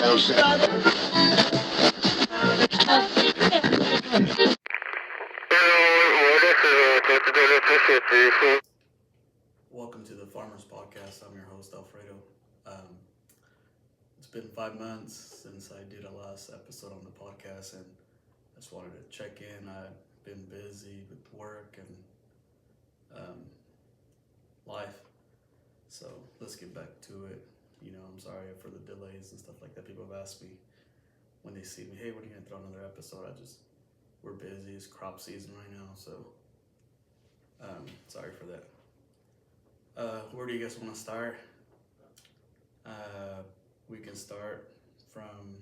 Welcome to the Farmers Podcast. I'm your host, Alfredo. Um, it's been 5 months since I did a last episode on the podcast, and I just wanted to check in. I've been busy with work and life, so let's get back to it. I'm sorry for the delays and stuff like that. People have asked me when they see me, hey, when are you going to throw another episode? We're busy. It's crop season right now, so sorry for that. Where do you guys want to start? We can start from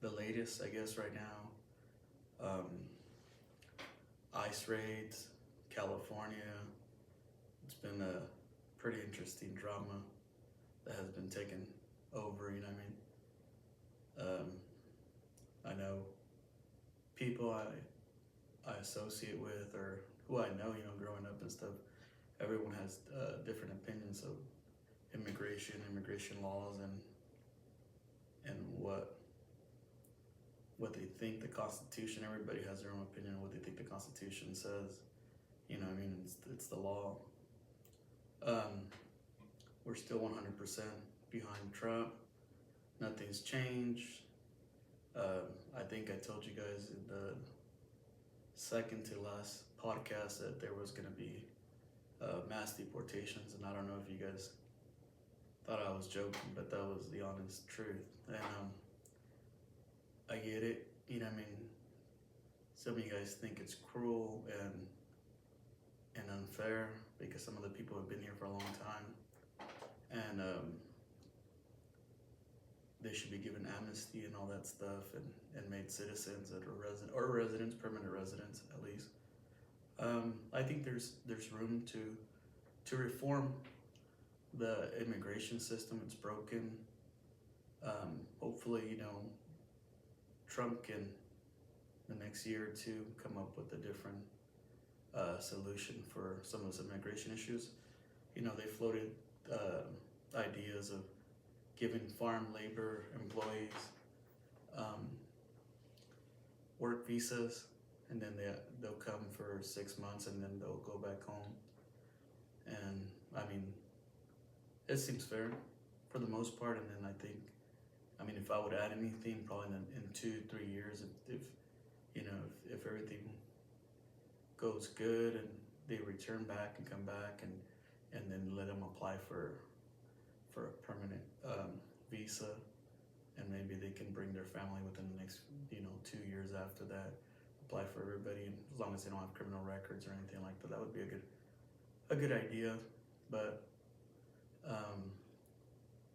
the latest, I guess, right now. Ice raids, California. It's been a pretty interesting drama that has been taken over, you know what I mean? I know people I associate with or who I know, growing up and stuff, everyone has different opinions of immigration laws, and what they think the Constitution. Everybody has their own opinion of what they think the Constitution says. You know what I mean? It's the law. We're still 100% behind Trump. Nothing's changed. I think I told you guys in the second to last podcast that there was going to be mass deportations, and I don't know if you guys thought I was joking, but that was the honest truth. And I get it, you know what I mean? Some of you guys think it's cruel and unfair because some of the people have been here for a long time, and they should be given amnesty and all that stuff, and made citizens that are residents, permanent residents at least. I think there's room to reform the immigration system. It's broken. Hopefully, Trump can, the next year or two, come up with a different solution for some of those immigration issues. They floated ideas of giving farm labor employees work visas, and then they'll come for 6 months and then they'll go back home. And I mean, it seems fair for the most part. And then I mean, if I would add anything, probably in 2-3 years, if everything goes good and they return back and come back, and then let them apply for a permanent visa, and maybe they can bring their family within the next 2 years after that. Apply for everybody, as long as they don't have criminal records or anything like that. That would be a good idea. But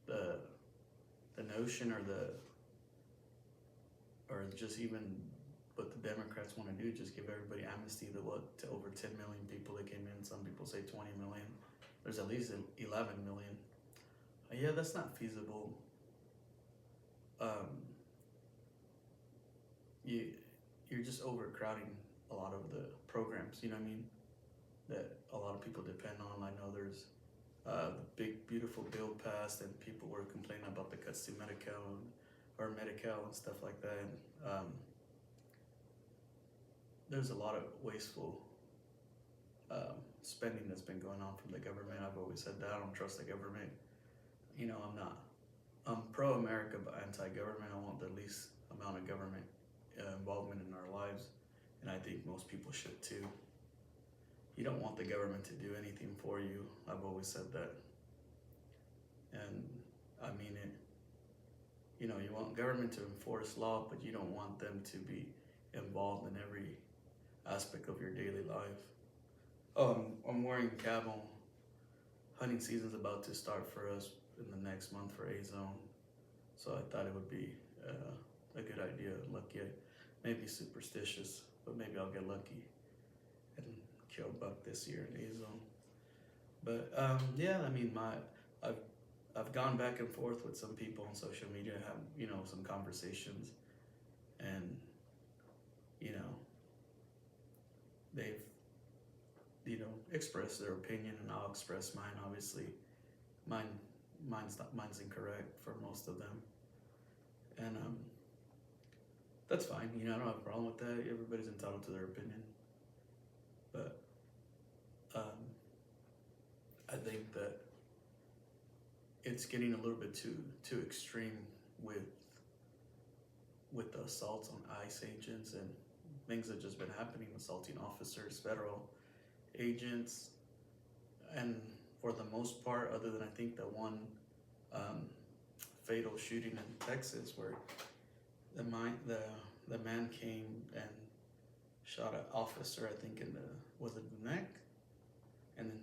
the notion or just even what the Democrats want to do, just give everybody amnesty to over 10 million people that came in. Some people say 20 million. There's at least 11 million. Yeah, that's not feasible. You're just overcrowding a lot of the programs, you know what I mean, that a lot of people depend on. I know there's the big beautiful bill passed, and people were complaining about the cuts to Medi-Cal and stuff like that. And there's a lot of wasteful spending that's been going on from the government. I've always said that I don't trust the government. I'm pro-America but anti-government. I want the least amount of government involvement in our lives, and I think most people should too. You don't want the government to do anything for you. I've always said that, and I mean it. You want government to enforce law, but you don't want them to be involved in every aspect of your daily life. I'm wearing camel. Hunting season's about to start for us in the next month for A-Zone, so I thought it would be a good idea. Lucky, maybe superstitious, but maybe I'll get lucky and kill a buck this year in A-Zone. But yeah, I mean, I've gone back and forth with some people on social media, have some conversations, and they've expressed their opinion, and I'll express mine. Obviously, mine's incorrect for most of them, and that's fine. You know, I don't have a problem with that. Everybody's entitled to their opinion, but I think that it's getting a little bit too extreme with the assaults on ICE agents and things that just been happening, assaulting officers, federal agents, and for the most part, other than I think the one fatal shooting in Texas where the man came and shot an officer, I think in the neck, and then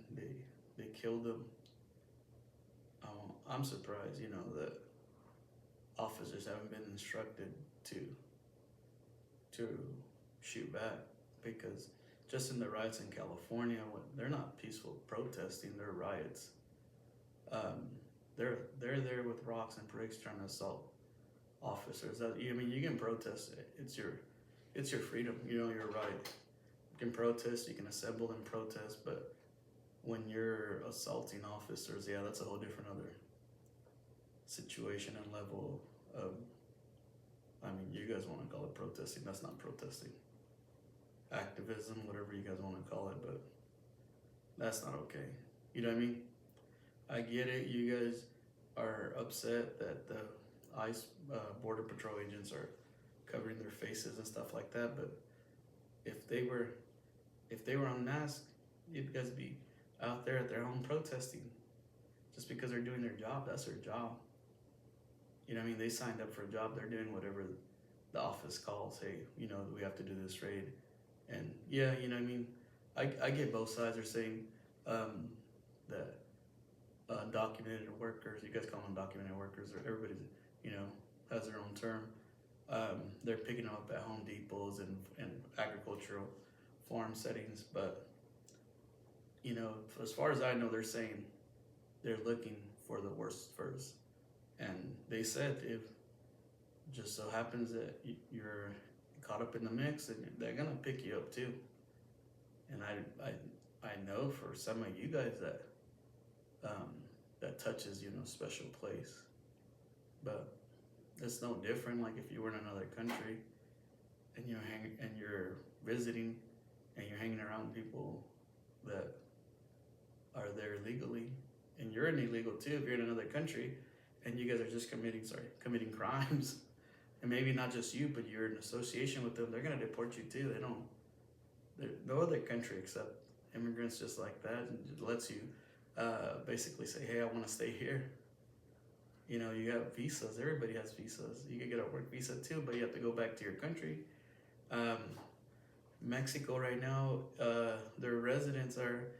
they killed him. I'm surprised, you know, that officers haven't been instructed to shoot back, because just in the riots in California, they're not peaceful protesting, they're riots. They're there with rocks and bricks trying to assault officers. I mean, you can protest. It's your freedom. You know, your right. You can protest. You can assemble and protest. But when you're assaulting officers, yeah, that's a whole different other situation and level of. I mean, you guys want to call it protesting. That's not protesting. Activism, whatever you guys want to call it, but that's not okay. You know what I mean? I get it. You guys are upset that the ICE Border Patrol agents are covering their faces and stuff like that, but if they were unmasked, you'd guys be out there at their home protesting. Just because they're doing their job, that's their job. You know what I mean? They signed up for a job. They're doing whatever the office calls. Hey, you know, we have to do this raid. And yeah, you know what I mean? I get both sides are saying that undocumented workers, you guys call them undocumented workers, or everybody, you know, has their own term. They're picking them up at Home Depots and agricultural farm settings. But, you know, as far as I know, they're saying they're looking for the worst first. And they said if just so happens that you're caught up in the mix, and they're gonna pick you up too. And I know for some of you guys that that touches, you know, special place. But it's no different like if you were in another country and you're visiting and you're hanging around people that are there legally, and you're illegal too if you're in another country and you guys are just committing crimes. And maybe not just you, but you're in association with them, they're gonna deport you too. No other country except immigrants just like that, and it lets you basically say, hey, I wanna stay here. You know, you have visas, everybody has visas. You can get a work visa too, but you have to go back to your country. Mexico right now, their residents are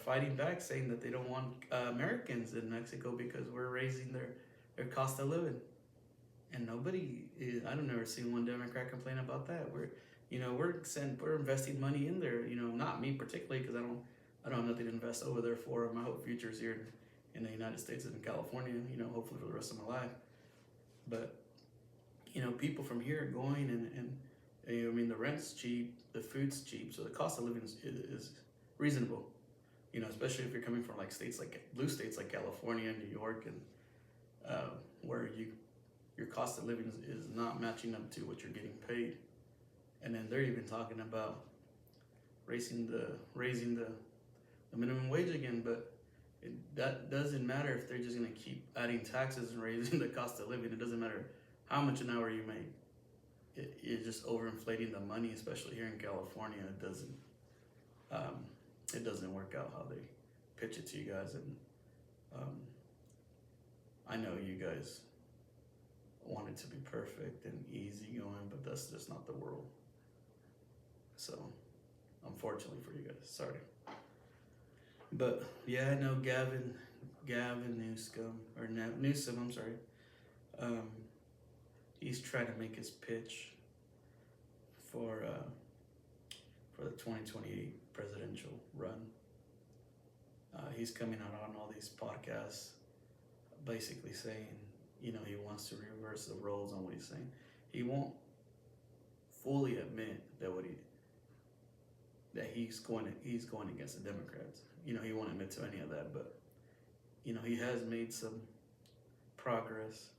fighting back, saying that they don't want Americans in Mexico because we're raising their cost of living. And I've never seen one Democrat complain about that. We're investing money in there. You know, not me particularly, because I don't have nothing to invest over there for. My whole future's here in the United States and in California. You know, hopefully for the rest of my life. But you know, people from here are going and you know, I mean, the rent's cheap, the food's cheap, so the cost of living is reasonable. You know, especially if you're coming from like states like blue states like California and New York, and where your cost of living is not matching up to what you're getting paid. And then they're even talking about raising the minimum wage again, but that doesn't matter if they're just gonna keep adding taxes and raising the cost of living. It doesn't matter how much an hour you make. You're just overinflating the money, especially here in California. It doesn't work out how they pitch it to you guys. And I know you guys want it to be perfect and easy going, but that's just not the world. So, unfortunately for you guys, sorry. But yeah, I know Gavin Newsom, I'm sorry. He's trying to make his pitch for the 2028 presidential run. He's coming out on all these podcasts, basically saying, you know, he wants to reverse the roles on what he's saying. He won't fully admit that he's going against the Democrats. You know, he won't admit to any of that, but you know, he has made some progress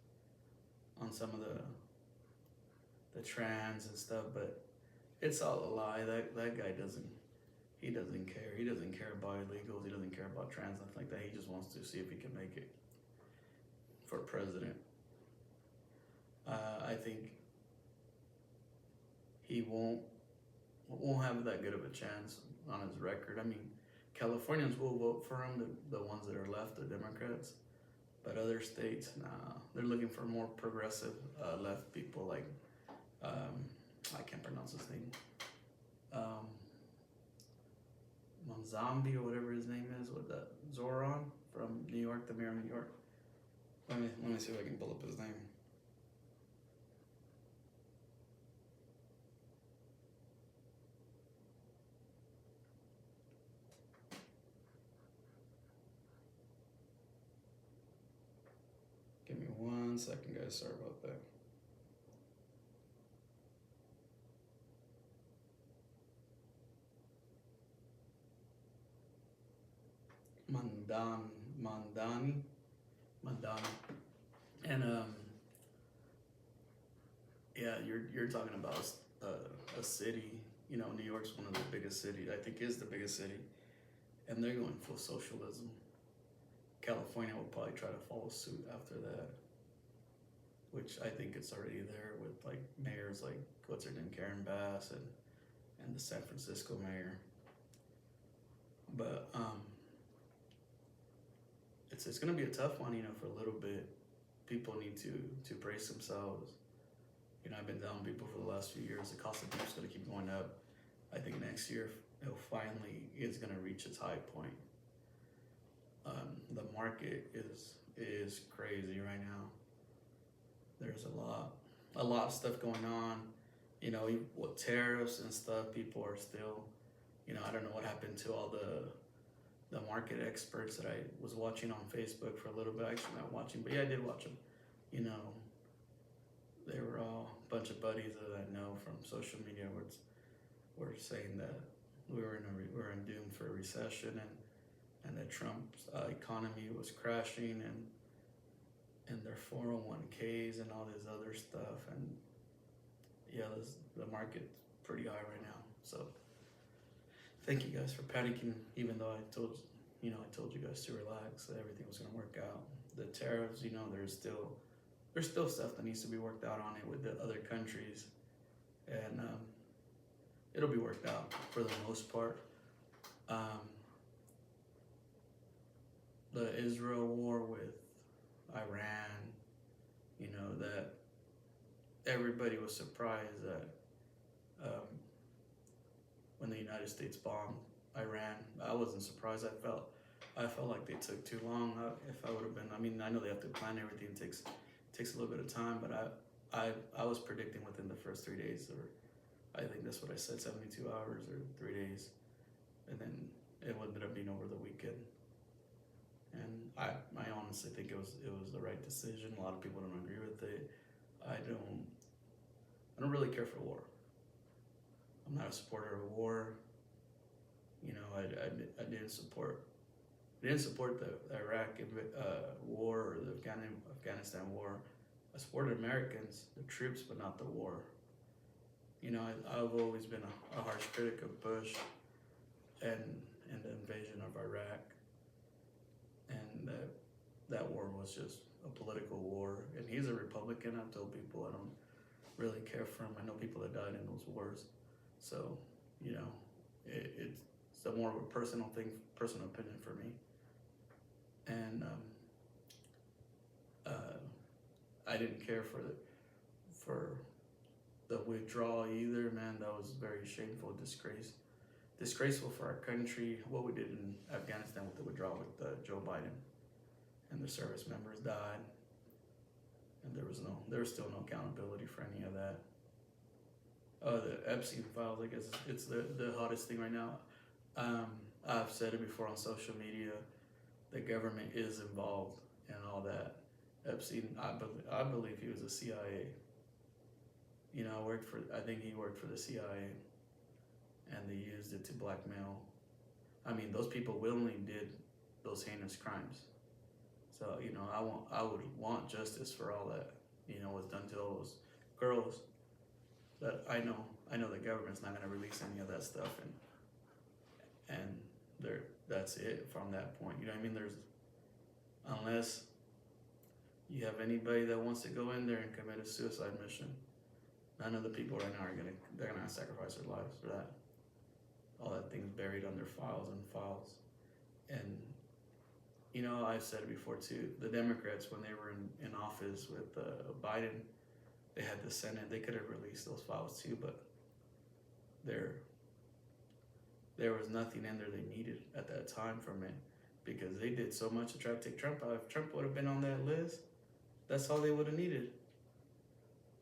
on some of the trans and stuff, but it's all a lie. That guy doesn't care. He doesn't care about illegals. He doesn't care about trans, nothing like that. He just wants to see if he can make it for president. I think he won't have that good of a chance on his record. I mean, Californians will vote for him, the ones that are left, the Democrats, but other states, nah, they're looking for more progressive left people like I can't pronounce his name. Monzambi or whatever his name is, with that Zoran from New York, the mayor of New York. Let me see if I can pull up his name. Give me 1 second, guys. Sorry about that. Mandani, and yeah, you're talking about a city. You know, New York's one of the biggest cities. I think is the biggest city, and they're going full socialism. California will probably try to follow suit after that, which I think it's already there with like mayors like what's her name, Karen Bass, and the San Francisco mayor. But it's gonna be a tough one, you know, for a little bit. People need to brace themselves. You know, I've been telling people for the last few years the cost of beef is gonna keep going up. I think next year it's gonna reach its high point. The market is crazy right now. There's a lot of stuff going on. You know, with tariffs and stuff, people are still, you know, I don't know what happened to all the market experts that I was watching on Facebook for a little bit. Actually, not watching, but yeah, I did watch them. You know, they were all a bunch of buddies that I know from social media. Were saying that we're in doom for a recession, and that Trump's economy was crashing, and their 401ks and all this other stuff, and yeah, the market's pretty high right now. So thank you guys for panicking, even though I told you guys to relax, that everything was gonna work out. The tariffs, you know, there's still stuff that needs to be worked out on it with the other countries, and it'll be worked out for the most part. The Israel war with Iran, you know, that everybody was surprised that when the United States bombed Iran, I wasn't surprised. I felt like they took too long. If I would have been, I mean, I know they have to plan everything. It takes a little bit of time, but I was predicting within the first 3 days, or I think that's what I said, 72 hours or 3 days, and then it ended up being over the weekend. And I honestly think it was the right decision. A lot of people don't agree with it. I don't really care for war. I'm not a supporter of war. You know, I didn't support the Iraq war or the Afghanistan war. I supported Americans, the troops, but not the war. You know, I've always been a harsh critic of Bush and the invasion of Iraq, and that war was just a political war. And he's a Republican. I've told people I don't really care for him. I know people that died in those wars, so you know, it's more of a personal thing, personal opinion for me. And I didn't care for the withdrawal either, man. That was very shameful, disgraceful for our country. What we did in Afghanistan with the withdrawal with Joe Biden, and the service members died, and there was still no accountability for any of that. The Epstein files, I guess it's the hottest thing right now. I've said it before on social media. The government is involved in all that. Epstein, I believe he was a CIA. You know, I think he worked for the CIA, and they used it to blackmail. I mean, those people willingly did those heinous crimes. So, you know, I would want justice for all that. was done to all those girls. That I know the government's not gonna release any of that stuff, and that's it from that point. You know what I mean? Unless you have anybody that wants to go in there and commit a suicide mission, none of the people right now they're gonna sacrifice their lives for that. All that thing's buried under files and files. And I've said it before too, the Democrats, when they were in office with Biden, they had the Senate, they could have released those files too, but there was nothing in there they needed at that time from it, because they did so much to try to take Trump out. If Trump would have been on that list, that's all they would have needed.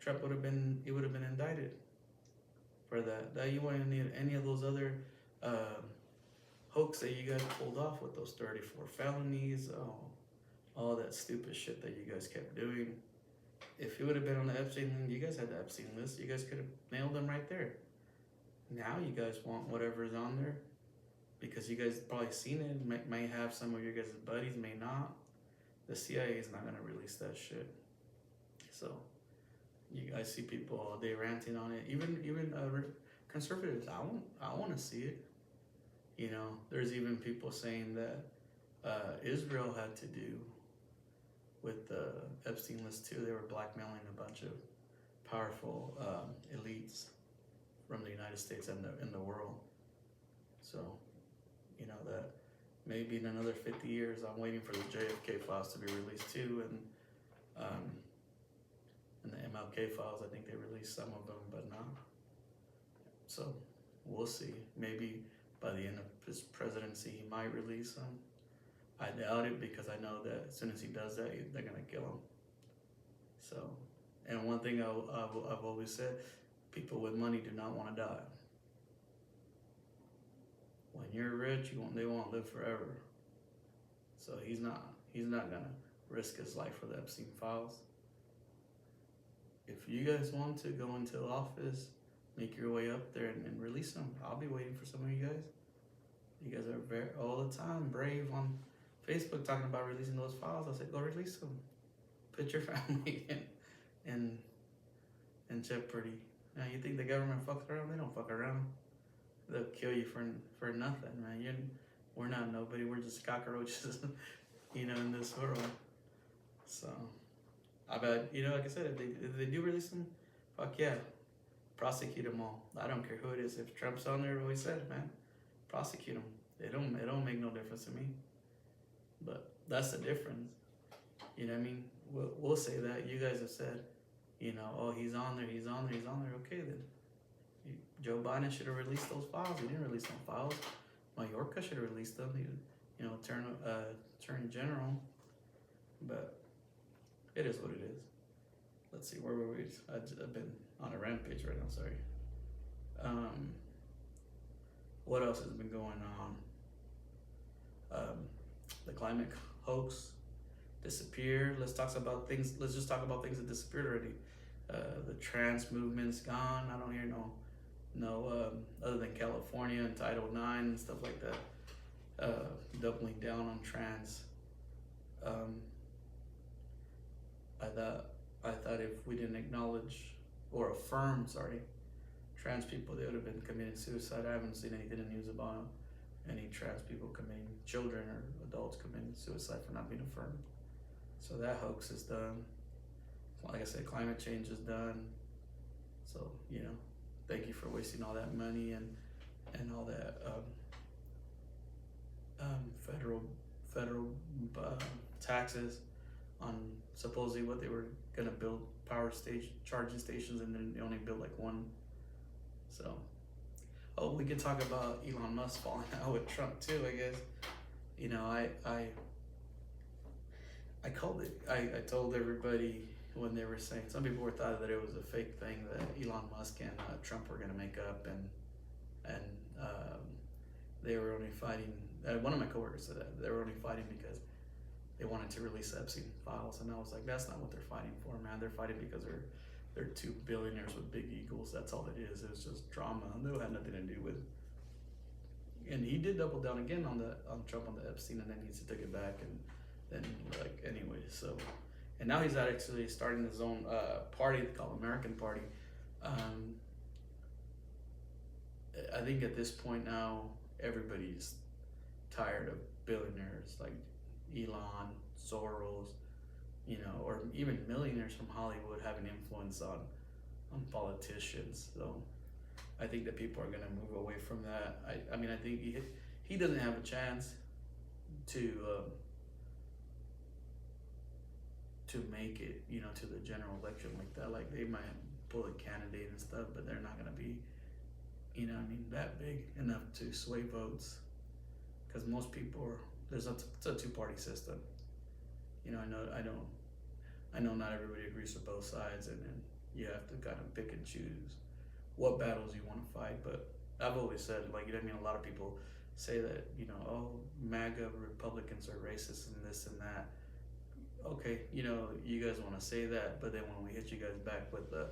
Trump would have been indicted for that. That you wouldn't need any of those other hoax that you guys pulled off with those 34 felonies, all that stupid shit that you guys kept doing. If he would have been on the Epstein, you guys had the Epstein list, you guys could have nailed him right there. Now you guys want whatever's on there because you guys probably seen it, may have some of your guys' buddies, may not. The CIA is not gonna release that shit. So you guys see people all day ranting on it. Even conservatives, I want to see it. There's even people saying that Israel had to do with the Epstein list too. They were blackmailing a bunch of powerful elites from the United States and in the world. So, that maybe in another 50 years, I'm waiting for the JFK files to be released too, and the MLK files. I think they released some of them, but not. So we'll see. Maybe by the end of his presidency, he might release them. I doubt it, because I know that as soon as he does that, they're gonna kill him. So, and one thing I've always said, people with money do not want to die. When you're rich, they want to live forever. So he's not gonna risk his life for the Epstein files. If you guys want to go into office, make your way up there and release them. I'll be waiting for some of you guys. You guys are all the time brave on Facebook talking about releasing those files. I said, go release them. Put your family in jeopardy. Now, you think the government fucks around? They don't fuck around. They'll kill you for nothing, man. We're not nobody. We're just cockroaches, in this world. So, I bet, like I said, if they do release them, fuck yeah, prosecute them all. I don't care who it is. If Trump's on there, always said, man, prosecute them. It don't make no difference to me. But that's the difference. You know what I mean? We'll say that. You guys have said, oh, he's on there. Okay, then. Joe Biden should have released those files. He didn't release them files. Mayorkas should have released them. Attorney General. But it is what it is. Let's see, where were we? I've been on a rampage right now, sorry. What else has been going on? The climate hoax disappeared. Let's just talk about things that disappeared already. The trans movement's gone. I don't hear no other than California and Title IX and stuff like that. Doubling down on trans. I thought if we didn't acknowledge or affirm, trans people, they would have been committing suicide. I haven't seen anything in the news about any trans people committing, children or adults committing suicide for not being affirmed. So that hoax is done. Like I said, climate change is done. So, thank you for wasting all that money and all that federal taxes on supposedly what they were gonna build charging stations, and then they only built like one. So, we could talk about Elon Musk falling out with Trump too, I guess. I called it. I told everybody when they were saying, some people thought that it was a fake thing that Elon Musk and Trump were gonna make up, and they were only fighting. One of my coworkers said that they were only fighting because they wanted to release Epstein files, and I was like, that's not what they're fighting for, man. They're fighting because they're two billionaires with big egos. That's all it is. It was just drama. It had nothing to do with. And he did double down again on Trump on the Epstein, and then he took it back, and then anyway. So, and now he's actually starting his own party called American Party. Um, I think at this point now, everybody's tired of billionaires like Elon, Soros, or even millionaires from Hollywood having influence on politicians. So I think that people are going to move away from that. I mean, I think he doesn't have a chance to make it, to the general election like that. Like they might pull a candidate and stuff, but they're not going to be, that big enough to sway votes. Because most people it's a two-party system. I know not everybody agrees with both sides, and you have to kind of pick and choose what battles you want to fight. But I've always said, a lot of people say that, oh, MAGA Republicans are racist and this and that. Okay, you guys want to say that, but then when we hit you guys back with the,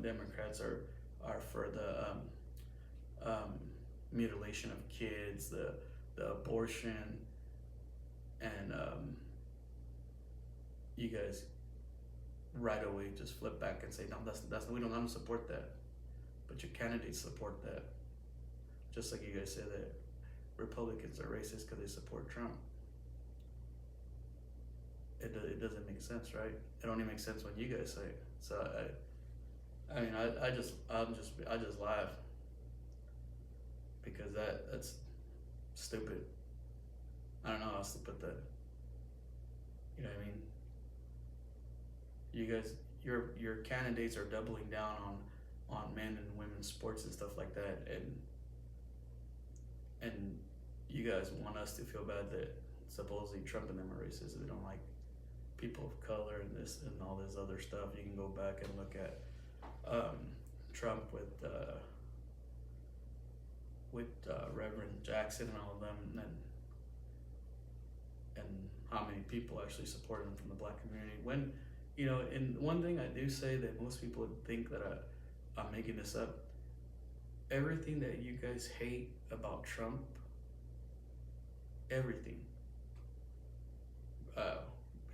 Democrats are for the mutilation of kids, the abortion, and you guys right away just flip back and say, no, that's we don't support that, but your candidates support that. Just like you guys say that Republicans are racist because they support Trump. It doesn't make sense, right? It only makes sense when you guys say it. So I just laugh because that's stupid. I don't know how else to put that. You know what I mean? You guys, your candidates are doubling down on men and women's sports and stuff like that, and you guys want us to feel bad that supposedly Trump and them are racist. They don't like people of color and this and all this other stuff. You can go back and look at Trump with Reverend Jackson and all of them, and how many people actually supported him from the black community. When, and one thing I do say that most people would think that I'm making this up, everything that you guys hate about Trump, everything.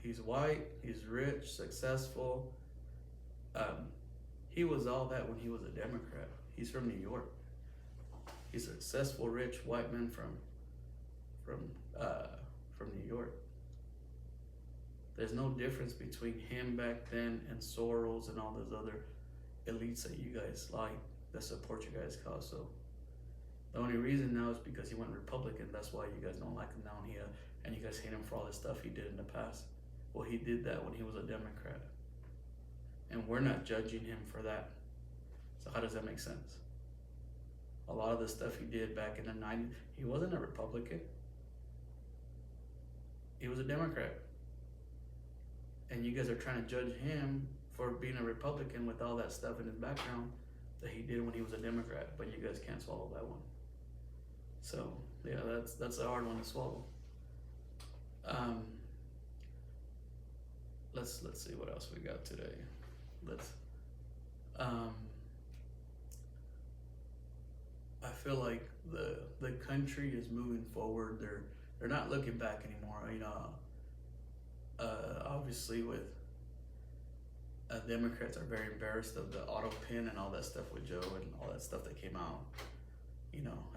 He's white, he's rich, successful. He was all that when he was a Democrat. He's from New York. He's a successful, rich white man from New York. There's no difference between him back then and Soros and all those other elites that you guys like that support your guys' cause. So the only reason now is because he went Republican. That's why you guys don't like him now, and you guys hate him for all the stuff he did in the past. Well, he did that when he was a Democrat, and we're not judging him for that. So how does that make sense? A lot of the stuff he did back in the 90s, he wasn't a Republican. He was a Democrat. And you guys are trying to judge him for being a Republican with all that stuff in his background that he did when he was a Democrat, but you guys can't swallow that one. So yeah, that's a hard one to swallow. Let's see what else we got today. I feel like the country is moving forward. They're not looking back anymore. Obviously with Democrats are very embarrassed of the auto pin and all that stuff with Joe and all that stuff that came out,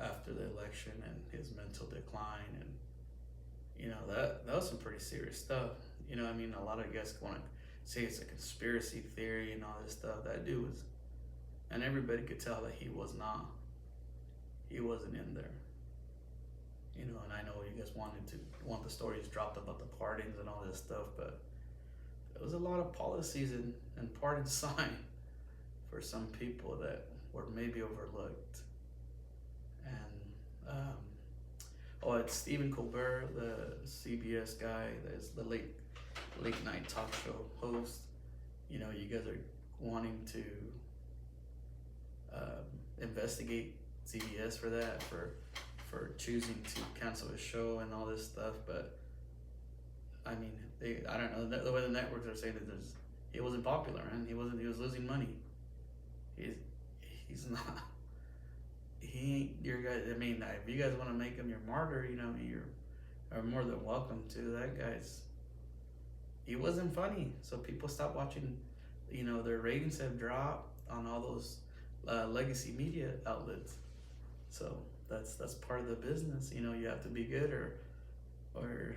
after the election and his mental decline, and that was some pretty serious stuff. A lot of guys want to say it's a conspiracy theory and all this stuff. That dude was, and everybody could tell that he wasn't in there. And I know you guys want the stories dropped about the pardons and all this stuff, but there was a lot of policies and pardons signed for some people that were maybe overlooked. And it's Stephen Colbert, the CBS guy, that's the late night talk show host. You guys are wanting to investigate CBS for that, for choosing to cancel his show and all this stuff. But I don't know, the way the networks are saying that he wasn't popular, man. He was losing money. He's not. He ain't your guy. If you guys want to make him your martyr, you're more than welcome to. That guy's, he wasn't funny. So people stopped watching. You know, their ratings have dropped on all those legacy media outlets. So that's part of the business. You know, you have to be good or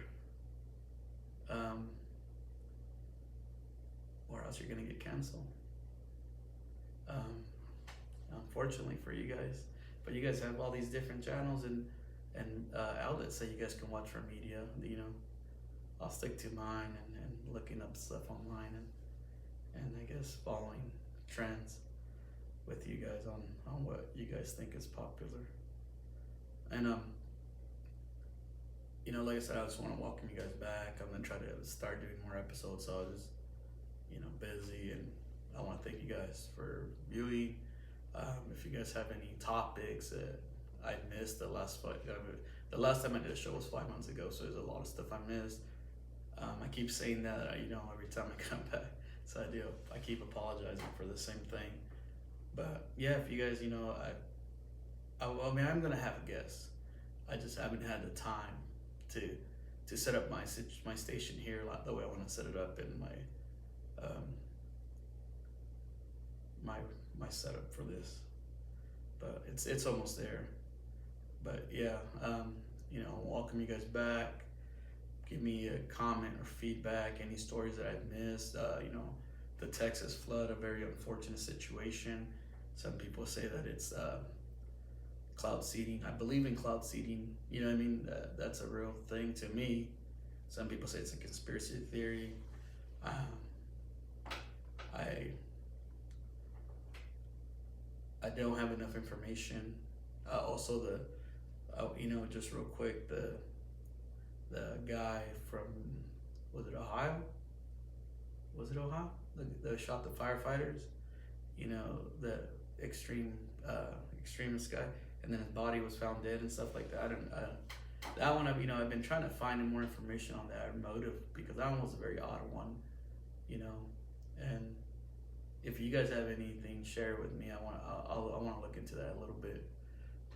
um, or else you're gonna get canceled. Um, Unfortunately for you guys, but you guys have all these different channels and outlets that you guys can watch for media. You know, I'll stick to mine and looking up stuff online and I guess following trends with you guys on what you guys think is popular. And you know, like I said, I just want to welcome you guys back. I'm gonna try to start doing more episodes. So I was, you know, busy, and I want to thank you guys for viewing. If you guys have any topics that I missed the last time I did a show was 5 months ago, so there's a lot of stuff I missed. I keep saying that, you know, every time I come back, so I keep apologizing for the same thing. But yeah, if you guys, you know, I mean, I'm gonna have a guest. I just haven't had the time to set up my station here like the way I want to set it up in my setup for this. But it's almost there. But yeah, you know, welcome you guys back. Give me a comment or feedback, any stories that I've missed. You know, the Texas flood, a very unfortunate situation. Some people say that it's cloud seeding. I believe in cloud seeding. You know what I mean? That's a real thing to me. Some people say it's a conspiracy theory. I don't have enough information. Also, you know, just real quick, the guy from, was it Ohio? Was it Ohio? The shot the firefighters. You know, the extremist guy, and then his body was found dead and stuff like that. That one, you know, I've been trying to find more information on that motive, because that one was a very odd one, you know. And if you guys have anything, share with me. I want to look into that a little bit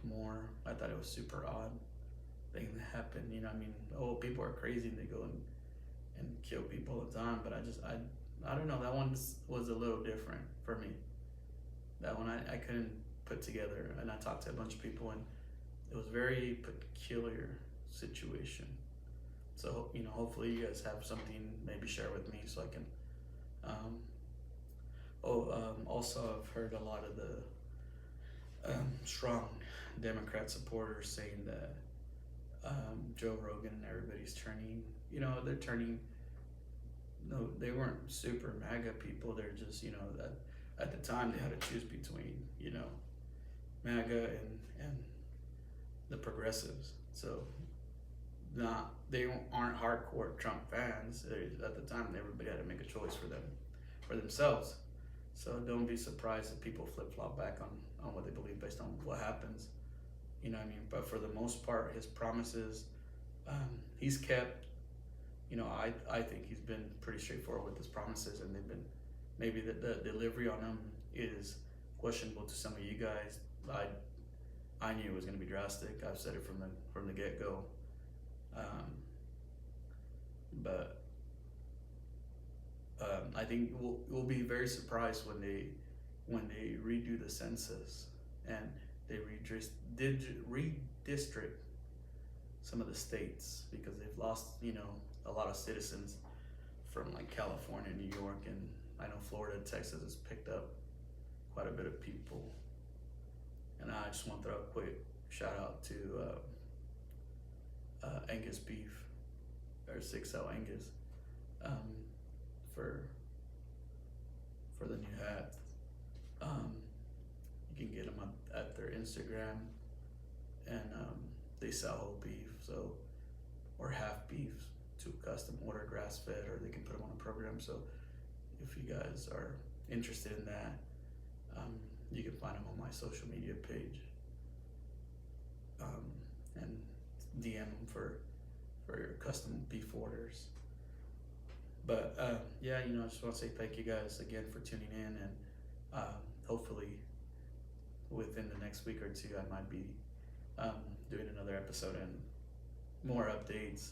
more. I thought it was super odd thing that happened. You know, I mean, people are crazy and they go and kill people all the time. But I don't know. That one was a little different for me. That one I couldn't put together, and I talked to a bunch of people, and it was a very peculiar situation. So, you know, hopefully you guys have something, maybe share with me so I can. Also, I've heard a lot of the strong Democrat supporters saying that Joe Rogan and everybody's turning. You know, they're turning. No, they weren't super MAGA people. They're just, you know, that at the time they had to choose between, you know, MAGA and the progressives. So they aren't hardcore Trump fans. At the time, everybody had to make a choice for themselves. So don't be surprised if people flip flop back on what they believe based on what happens. You know what I mean? But for the most part, his promises, he's kept. You know, I think he's been pretty straightforward with his promises, and they've been, maybe the delivery on them is questionable to some of you guys. I knew it was going to be drastic. I've said it from the get go. But I think we'll be very surprised when they redo the census and they redistrict some of the states, because they've lost, you know, a lot of citizens from like California, New York, and I know Florida, Texas has picked up quite a bit of people. And I just want to throw a quick shout out to Angus beef, or 6L Angus, for the new hat. You can get them at their Instagram, and they sell whole beef, so, or half beef to custom order, grass fed, or they can put them on a program. So if you guys are interested in that, you can find them on my social media page, and DM them for your custom beef orders. But yeah, you know, I just want to say thank you guys again for tuning in, and hopefully within the next week or two, I might be doing another episode and more updates.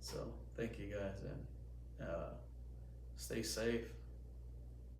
So thank you guys, and stay safe.